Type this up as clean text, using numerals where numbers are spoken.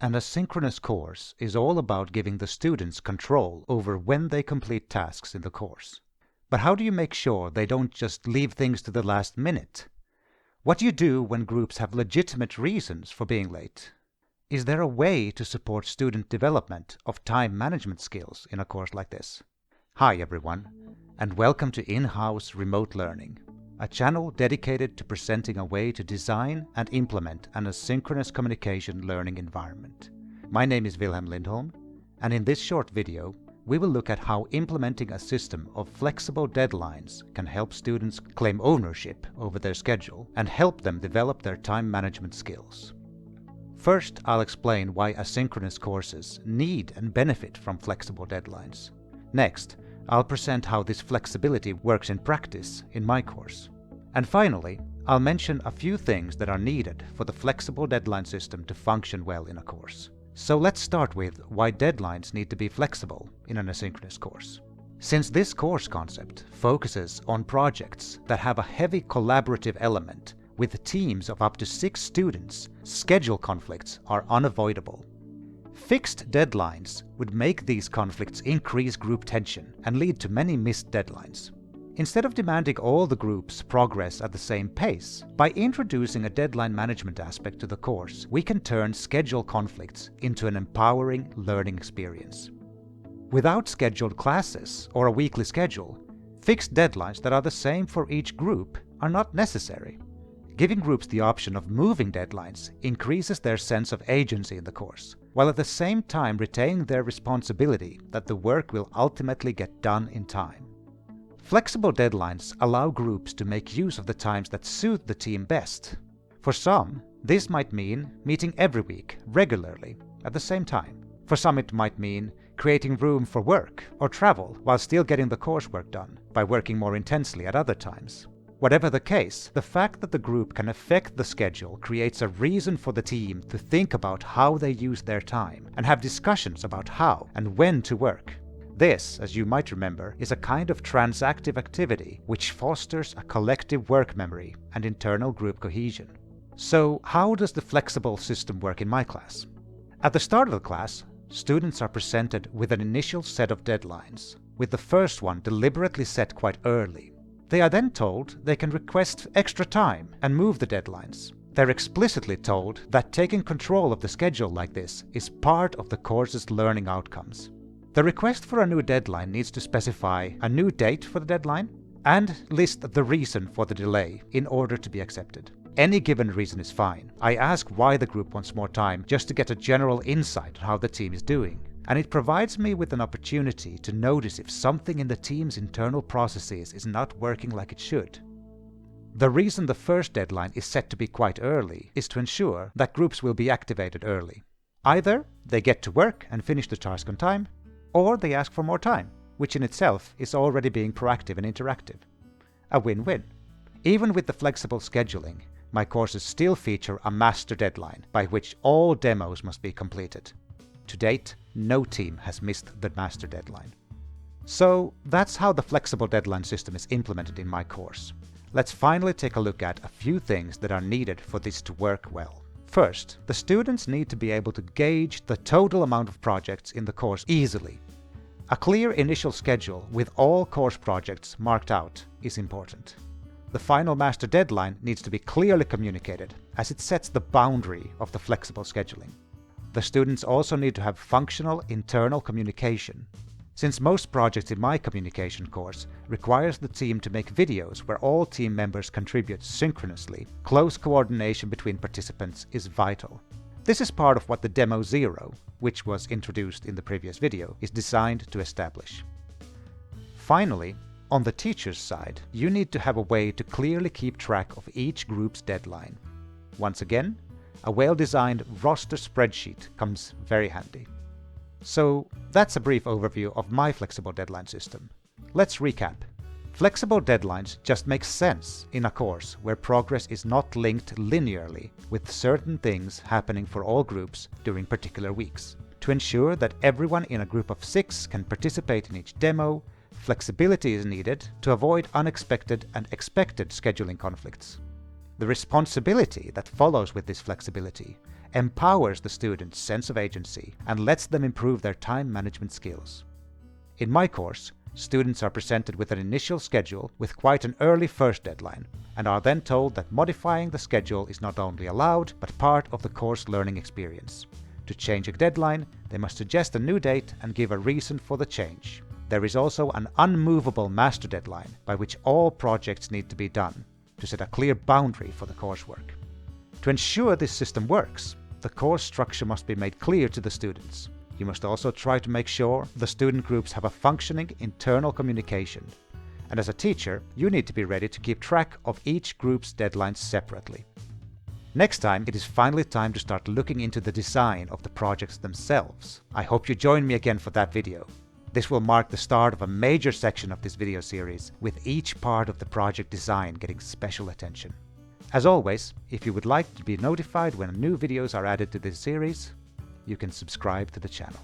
An asynchronous course is all about giving the students control over when they complete tasks in the course. But how do you make sure they don't just leave things to the last minute? What do you do when groups have legitimate reasons for being late? Is there a way to support student development of time management skills in a course like this? Hi everyone, and welcome to In-House Remote Learning, a channel dedicated to presenting a way to design and implement an asynchronous communication learning environment. My name is Wilhelm Lindholm, and in this short video, we will look at how implementing a system of flexible deadlines can help students claim ownership over their schedule and help them develop their time management skills. First, I'll explain why asynchronous courses need and benefit from flexible deadlines. Next, I'll present how this flexibility works in practice in my course. And finally, I'll mention a few things that are needed for the flexible deadline system to function well in a course. So let's start with why deadlines need to be flexible in an asynchronous course. Since this course concept focuses on projects that have a heavy collaborative element with teams of up to 6 students, schedule conflicts are unavoidable. Fixed deadlines would make these conflicts increase group tension and lead to many missed deadlines. Instead of demanding all the groups progress at the same pace, by introducing a deadline management aspect to the course, we can turn schedule conflicts into an empowering learning experience. Without scheduled classes or a weekly schedule, fixed deadlines that are the same for each group are not necessary. Giving groups the option of moving deadlines increases their sense of agency in the course, while at the same time retaining their responsibility that the work will ultimately get done in time. Flexible deadlines allow groups to make use of the times that suit the team best. For some, this might mean meeting every week, regularly, at the same time. For some it might mean creating room for work or travel while still getting the coursework done by working more intensely at other times. Whatever the case, the fact that the group can affect the schedule creates a reason for the team to think about how they use their time and have discussions about how and when to work. This, as you might remember, is a kind of transactive activity which fosters a collective work memory and internal group cohesion. So, how does the flexible system work in my class? At the start of the class, students are presented with an initial set of deadlines, with the first one deliberately set quite early. They are then told they can request extra time and move the deadlines. They're explicitly told that taking control of the schedule like this is part of the course's learning outcomes. The request for a new deadline needs to specify a new date for the deadline and list the reason for the delay in order to be accepted. Any given reason is fine. I ask why the group wants more time just to get a general insight on how the team is doing. And it provides me with an opportunity to notice if something in the team's internal processes is not working like it should. The reason the first deadline is set to be quite early is to ensure that groups will be activated early. Either they get to work and finish the task on time, or they ask for more time, which in itself is already being proactive and interactive. A win-win. Even with the flexible scheduling, my courses still feature a master deadline by which all demos must be completed. To date, no team has missed the master deadline. So that's how the flexible deadline system is implemented in my course. Let's finally take a look at a few things that are needed for this to work well. First, the students need to be able to gauge the total amount of projects in the course easily. A clear initial schedule with all course projects marked out is important. The final master deadline needs to be clearly communicated, as it sets the boundary of the flexible scheduling. The students also need to have functional internal communication. Since most projects in my communication course requires the team to make videos where all team members contribute synchronously, close coordination between participants is vital. This is part of what the Demo 0, which was introduced in the previous video, is designed to establish. Finally, on the teacher's side, you need to have a way to clearly keep track of each group's deadline. Once again, a well-designed roster spreadsheet comes very handy. So that's a brief overview of my flexible deadline system. Let's recap. Flexible deadlines just make sense in a course where progress is not linked linearly with certain things happening for all groups during particular weeks. To ensure that everyone in a group of 6 can participate in each demo, flexibility is needed to avoid unexpected and expected scheduling conflicts. The responsibility that follows with this flexibility empowers the students' sense of agency, and lets them improve their time management skills. In my course, students are presented with an initial schedule with quite an early first deadline, and are then told that modifying the schedule is not only allowed, but part of the course learning experience. To change a deadline, they must suggest a new date and give a reason for the change. There is also an unmovable master deadline by which all projects need to be done, to set a clear boundary for the coursework. To ensure this system works, the course structure must be made clear to the students. You must also try to make sure the student groups have a functioning internal communication. And as a teacher, you need to be ready to keep track of each group's deadlines separately. Next time, it is finally time to start looking into the design of the projects themselves. I hope you join me again for that video. This will mark the start of a major section of this video series, with each part of the project design getting special attention. As always, if you would like to be notified when new videos are added to this series, you can subscribe to the channel.